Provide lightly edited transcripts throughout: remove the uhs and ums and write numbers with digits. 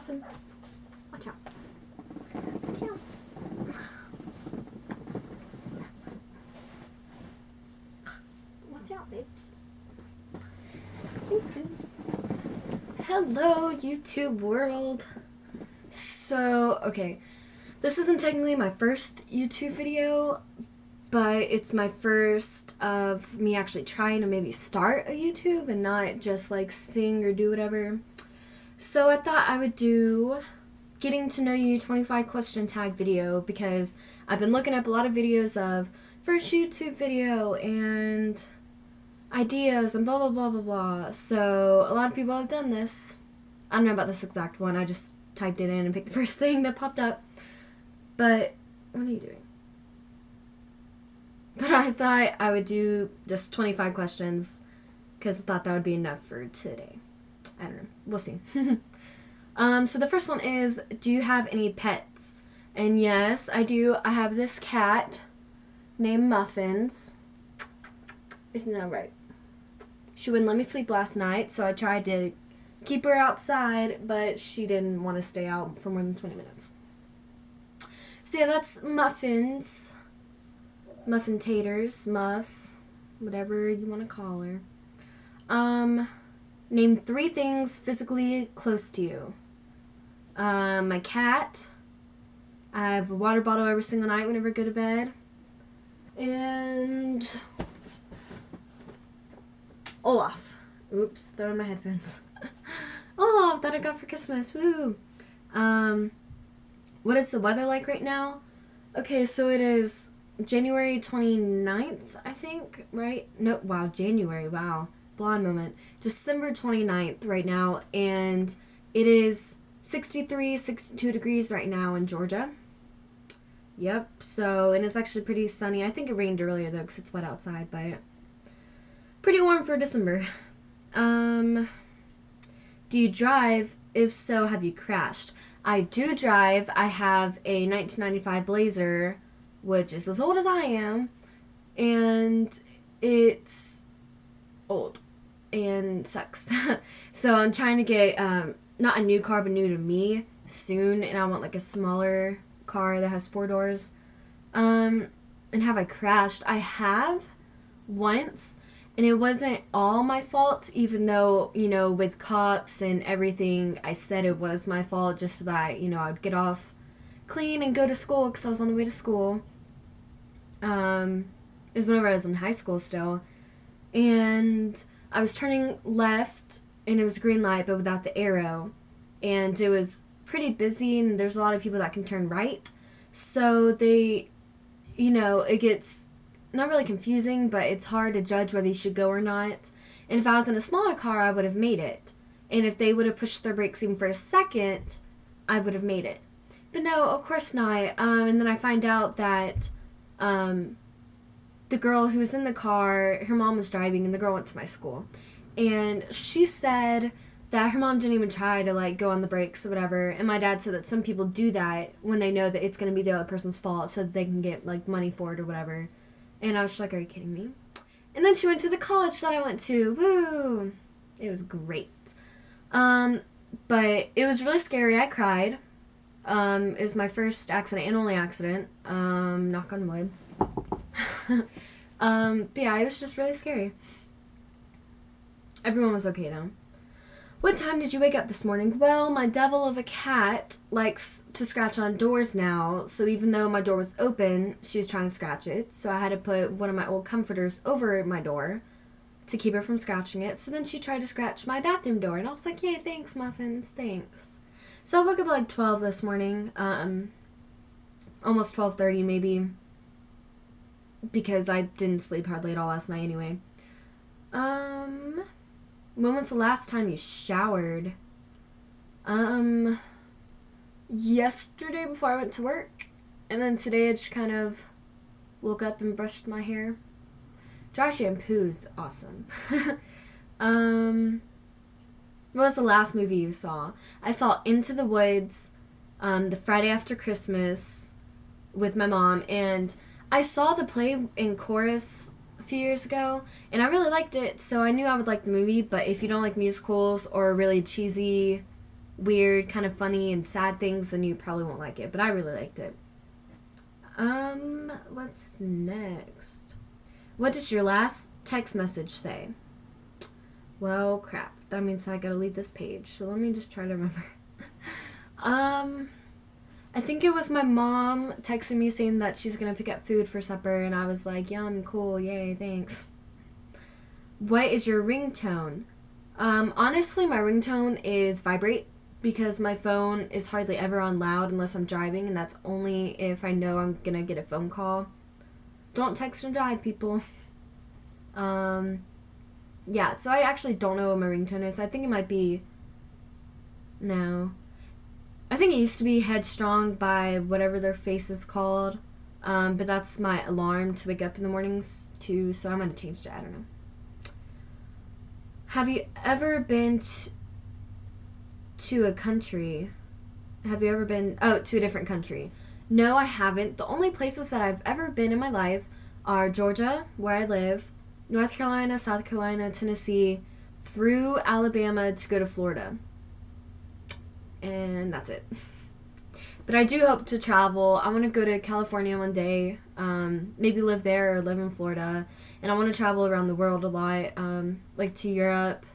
muffins. Watch out. Watch out. Watch out, babes. Hello, YouTube world. So, okay. This isn't technically my first YouTube video, but it's my first of me actually trying to maybe start a YouTube and not just like sing or do whatever. So I thought I would do getting to know you 25 question tag video because I've been looking up a lot of videos of first YouTube video and ideas and blah blah blah blah blah. So a lot of people have done this. I don't know about this exact one. I just typed it in and picked the first thing that popped up. But what are you doing? But I thought I would do just 25 questions because I thought that would be enough for today. I don't know. We'll see. So the first one is, do you have any pets? And yes, I do. I have this cat named Muffins. Isn't that right? She wouldn't let me sleep last night, so I tried to keep her outside, but she didn't want to stay out for more than 20 minutes. So yeah, that's Muffins. Muffin taters, muffs, whatever you want to call her. Name 3 things physically close to you. My cat. I have a water bottle every single night whenever I go to bed. And Olaf. Oops, throwing my headphones. Olaf that I got for Christmas. Woo! What is the weather like right now? Okay, so it is January 29th, I think, right? No, wow, January, wow. Blonde moment. December 29th right now, and it is 63, 62 degrees right now in Georgia. Yep, so, and it's actually pretty sunny. I think it rained earlier, though, because it's wet outside, but pretty warm for December. Do you drive? If so, have you crashed? I do drive. I have a 1995 Blazer, which is as old as I am, and it's old and sucks. So I'm trying to get not a new car, but new to me soon, and I want like a smaller car that has 4 doors. And have I crashed? I have once, and it wasn't all my fault, even though, you know, with cops and everything, I said it was my fault just so that, you know, I'd get off clean and go to school because I was on the way to school. It was whenever I was in high school still. And I was turning left, and it was a green light, but without the arrow. And it was pretty busy, and there's a lot of people that can turn right. So they, you know, it gets not really confusing, but it's hard to judge whether you should go or not. And if I was in a smaller car, I would have made it. And if they would have pushed their brakes even for a second, I would have made it. But no, of course not. And then I find out that the girl who was in the car, her mom was driving, and the girl went to my school. And she said that her mom didn't even try to, like, go on the brakes or whatever. And my dad said that some people do that when they know that it's going to be the other person's fault so that they can get, like, money for it or whatever. And I was just like, are you kidding me? And then she went to the college that I went to. Woo! It was great. But it was really scary. I cried. It was my first accident and only accident. Knock on wood. But yeah, it was just really scary. Everyone was okay though. What time did you wake up this morning? Well, my devil of a cat likes to scratch on doors now, so even though my door was open, she was trying to scratch it, so I had to put one of my old comforters over my door to keep her from scratching it. So then she tried to scratch my bathroom door, and I was like, yay, thanks, Muffins, thanks. So I woke up at like 12 this morning, almost 12:30 maybe, because I didn't sleep hardly at all last night anyway. When was the last time you showered? Yesterday before I went to work, and then today I just kind of woke up and brushed my hair. Dry shampoo's awesome. What was the last movie you saw? I saw Into the Woods, the Friday after Christmas with my mom, and I saw the play in chorus a few years ago, and I really liked it, so I knew I would like the movie. But if you don't like musicals or really cheesy weird, kind of funny and sad things, then you probably won't like it. But I really liked it. What's next? What does your last text message say? Well, crap. That means I gotta leave this page. So let me just try to remember. I think it was my mom texting me saying that she's gonna pick up food for supper, and I was like, yum, cool, yay, thanks. What is your ringtone? Honestly, my ringtone is vibrate because my phone is hardly ever on loud unless I'm driving, and that's only if I know I'm gonna get a phone call. Don't text and drive, people. Yeah, so I actually don't know what my ringtone is. I think it might be... No. I think it used to be Headstrong by whatever their face is called. But that's my alarm to wake up in the mornings too, so I'm gonna change it. I don't know. Have you ever been to a country? Have you ever been... Oh, to a different country. No, I haven't. The only places that I've ever been in my life are Georgia, where I live, North Carolina, South Carolina, Tennessee, through Alabama to go to Florida. And that's it. But I do hope to travel. I want to go to California one day, maybe live there or live in Florida. And I want to travel around the world a lot, like to Europe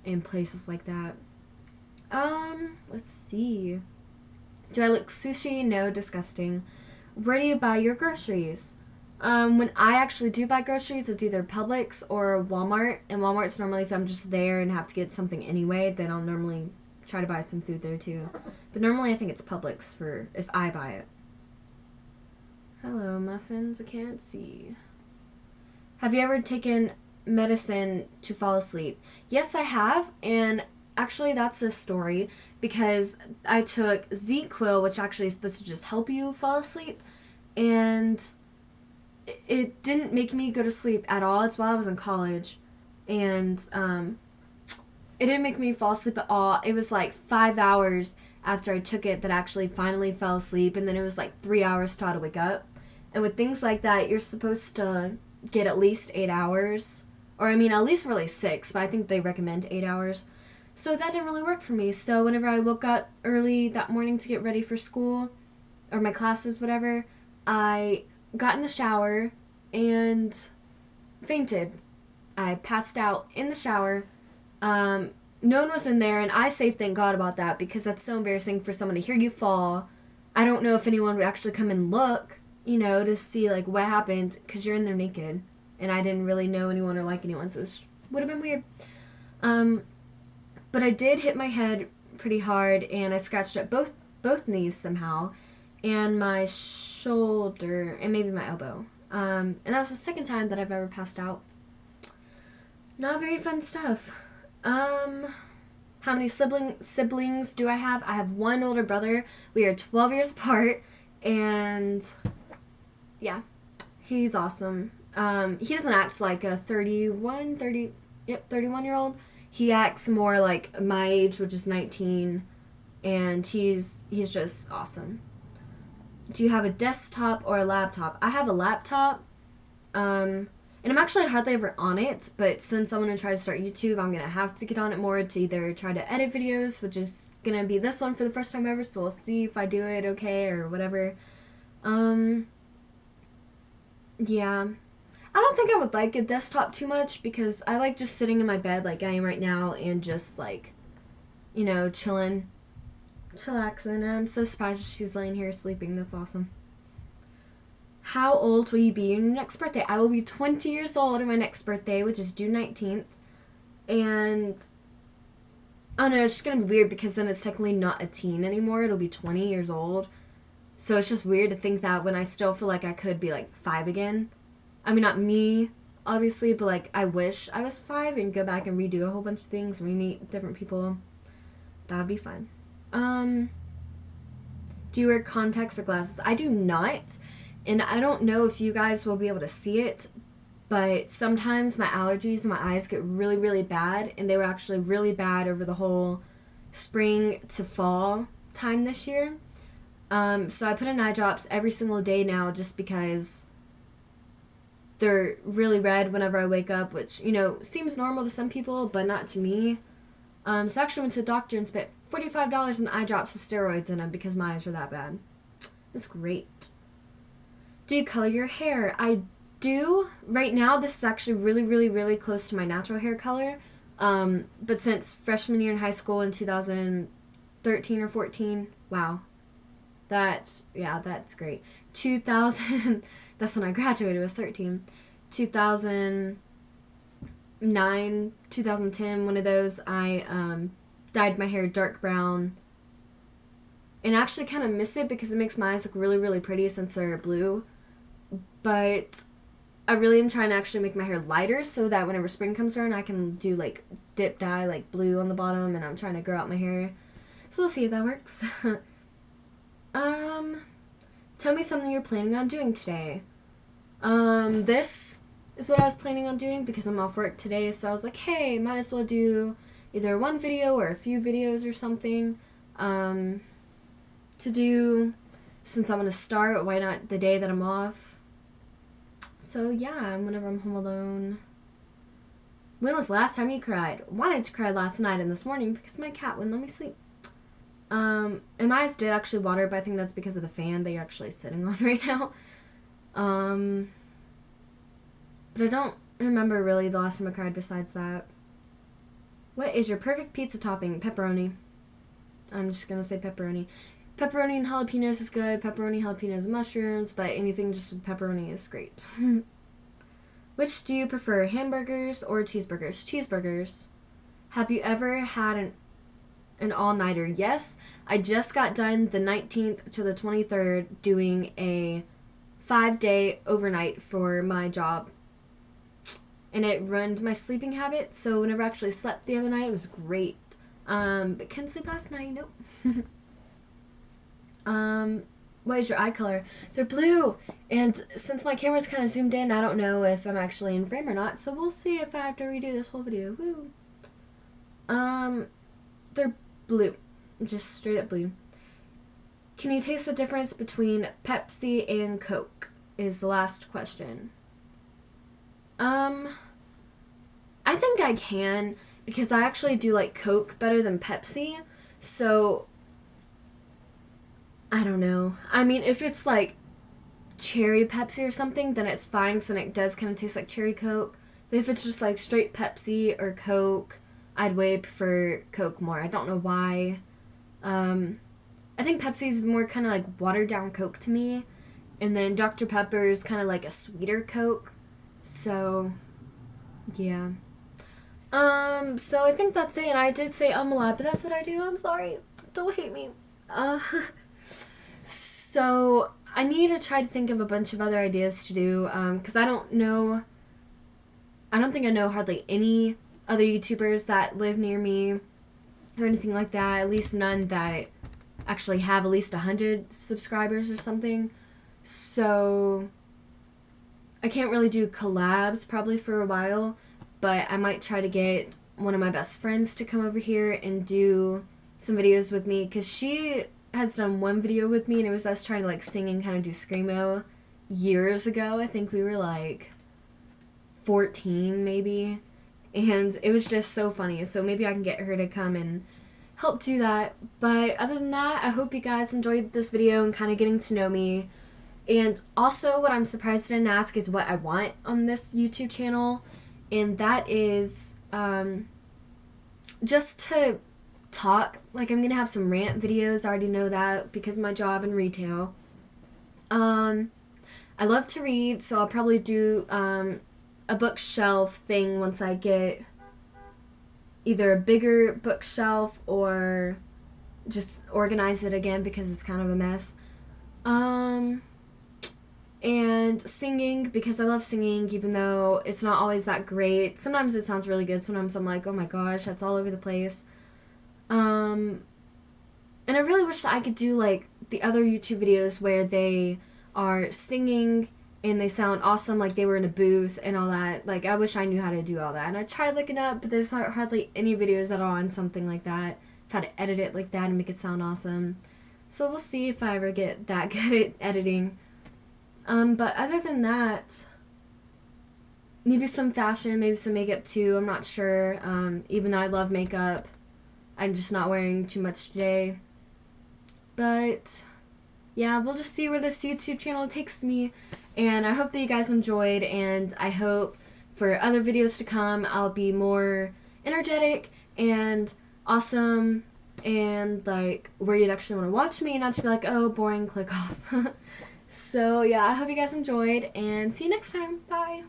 and places like that. Let's see. Do I like sushi? No, disgusting. Where do you buy your groceries? When I actually do buy groceries, it's either Publix or Walmart. And Walmart's normally if I'm just there and have to get something anyway, then I'll normally try to buy some food there too. But normally I think it's Publix for if I buy it. Hello, muffins. I can't see. Have you ever taken medicine to fall asleep? Yes, I have. And actually, that's a story because I took Z-Quil, which actually is supposed to just help you fall asleep. And it didn't make me go to sleep at all. It's while I was in college. And it didn't make me fall asleep at all. It was like 5 hours after I took it that I actually finally fell asleep. And then it was like 3 hours till I had to wake up. And with things like that, you're supposed to get at least 8 hours. Or, I mean, at least really 6. But I think they recommend 8 hours. So that didn't really work for me. So whenever I woke up early that morning to get ready for school, or my classes, whatever, I got in the shower and fainted. I passed out in the shower. No one was in there, and I say thank God about that because that's so embarrassing for someone to hear you fall. I don't know if anyone would actually come and look, to see like what happened because you're in there naked, and I didn't really know anyone or like anyone, so it would have been weird. But I did hit my head pretty hard, and I scratched up both knees somehow, and my shoulder, and maybe my elbow. And that was the second time that I've ever passed out. Not very fun stuff. How many siblings do I have? I have one older brother. We are 12 years apart, and yeah, he's awesome. He doesn't act like a 31-year-old. He acts more like my age, which is 19, and he's just awesome. Do you have a desktop or a laptop? I have a laptop, and I'm actually hardly ever on it, but since I'm going to try to start YouTube, I'm going to have to get on it more to either try to edit videos, which is going to be this one for the first time ever, so we'll see if I do it okay or whatever. Yeah. I don't think I would like a desktop too much because I like just sitting in my bed like I am right now and just like, chilling, chillaxing. And I'm so surprised she's laying here sleeping. That's awesome. How old will you be on your next birthday? I will be 20 years old on my next birthday, which is June 19th. And I don't know, it's just going to be weird because then it's technically not a teen anymore. It'll be 20 years old. So it's just weird to think that when I still feel like I could be like 5 again. I mean, not me, obviously, but like I wish I was 5 and go back and redo a whole bunch of things, re-meet different people. That would be fun. Do you wear contacts or glasses? I do not. And I don't know if you guys will be able to see it, but sometimes my allergies in my eyes get really, really bad, and they were actually really bad over the whole spring to fall time this year. So I put in eye drops every single day now just because they're really red whenever I wake up, which, seems normal to some people, but not to me. So I actually went to the doctor and spent $45 on eye drops with steroids in them because my eyes were that bad. It's great. Do you color your hair? I do. Right now, this is actually really, really, really close to my natural hair color. But since freshman year in high school in 2013 or 14, wow. That's great. 2000, that's when I graduated, was 13. 2009, 2010, one of those, I dyed my hair dark brown. And I actually kind of miss it because it makes my eyes look really, really pretty since they're blue. But I really am trying to actually make my hair lighter so that whenever spring comes around, I can do like dip dye, like blue on the bottom, and I'm trying to grow out my hair. So we'll see if that works. Tell me something you're planning on doing today. This is what I was planning on doing because I'm off work today, so I was like, hey, might as well do either one video or a few videos or something, to do since I'm going to start. Why not the day that I'm off? So yeah, whenever I'm home alone. When was the last time you cried? Wanted to cry last night and this morning because my cat wouldn't let me sleep. And my eyes did actually water, but I think that's because of the fan that you're actually sitting on right now. But I don't remember really the last time I cried besides that. What is your perfect pizza topping? Pepperoni. I'm just gonna say pepperoni. Pepperoni and jalapenos is good. Pepperoni, jalapenos, and mushrooms, but anything just with pepperoni is great. Which do you prefer, hamburgers or cheeseburgers? Cheeseburgers. Have you ever had an all-nighter? Yes. I just got done the 19th to the 23rd doing a 5-day overnight for my job. And it ruined my sleeping habit, so whenever I actually slept the other night, it was great. But couldn't sleep last night, nope. What is your eye color? They're blue. And since my camera's kind of zoomed in, I don't know if I'm actually in frame or not, so we'll see if I have to redo this whole video. Woo. They're blue. Just straight up blue. Can you taste the difference between Pepsi and Coke? Is the last question. I think I can, because I actually do like Coke better than Pepsi, so I don't know. I mean, if it's like cherry Pepsi or something, then it's fine, because then it does kind of taste like cherry Coke. But if it's just like straight Pepsi or Coke, I'd way prefer Coke more. I don't know why. I think Pepsi's more kind of like watered down Coke to me, and then Dr. Pepper is kind of like a sweeter Coke. So, yeah. So I think that's it, and I did say a lot, but that's what I do. I'm sorry. Don't hate me. So I need to try to think of a bunch of other ideas to do, because I don't think I know hardly any other YouTubers that live near me or anything like that, at least none that actually have at least 100 subscribers or something. So I can't really do collabs probably for a while, but I might try to get one of my best friends to come over here and do some videos with me, because she has done one video with me, and it was us trying to like sing and kind of do screamo years ago. I think we were like 14 maybe, and it was just so funny. So maybe I can get her to come and help do that. But other than that, I hope you guys enjoyed this video and kind of getting to know me. And also, what I'm surprised I didn't ask is what I want on this YouTube channel, and that is just to talk. Like, I'm gonna have some rant videos. I already know that because of my job in retail. I love to read, so I'll probably do a bookshelf thing once I get either a bigger bookshelf or just organize it again because it's kind of a mess. And singing, because I love singing, even though it's not always that great. Sometimes it sounds really good. Sometimes I'm like, oh my gosh, that's all over the place. And I really wish that I could do like the other YouTube videos where they are singing and they sound awesome, like they were in a booth and all that. Like, I wish I knew how to do all that. And I tried looking up, but there's hardly any videos at all on something like that. How to edit it like that and make it sound awesome. So we'll see if I ever get that good at editing. But other than that, maybe some fashion, maybe some makeup too. I'm not sure. Even though I love makeup, I'm just not wearing too much today. But yeah, we'll just see where this YouTube channel takes me. And I hope that you guys enjoyed, and I hope for other videos to come I'll be more energetic and awesome and like where you'd actually want to watch me, not just be like, oh, boring, click off. So yeah, I hope you guys enjoyed, and see you next time. Bye.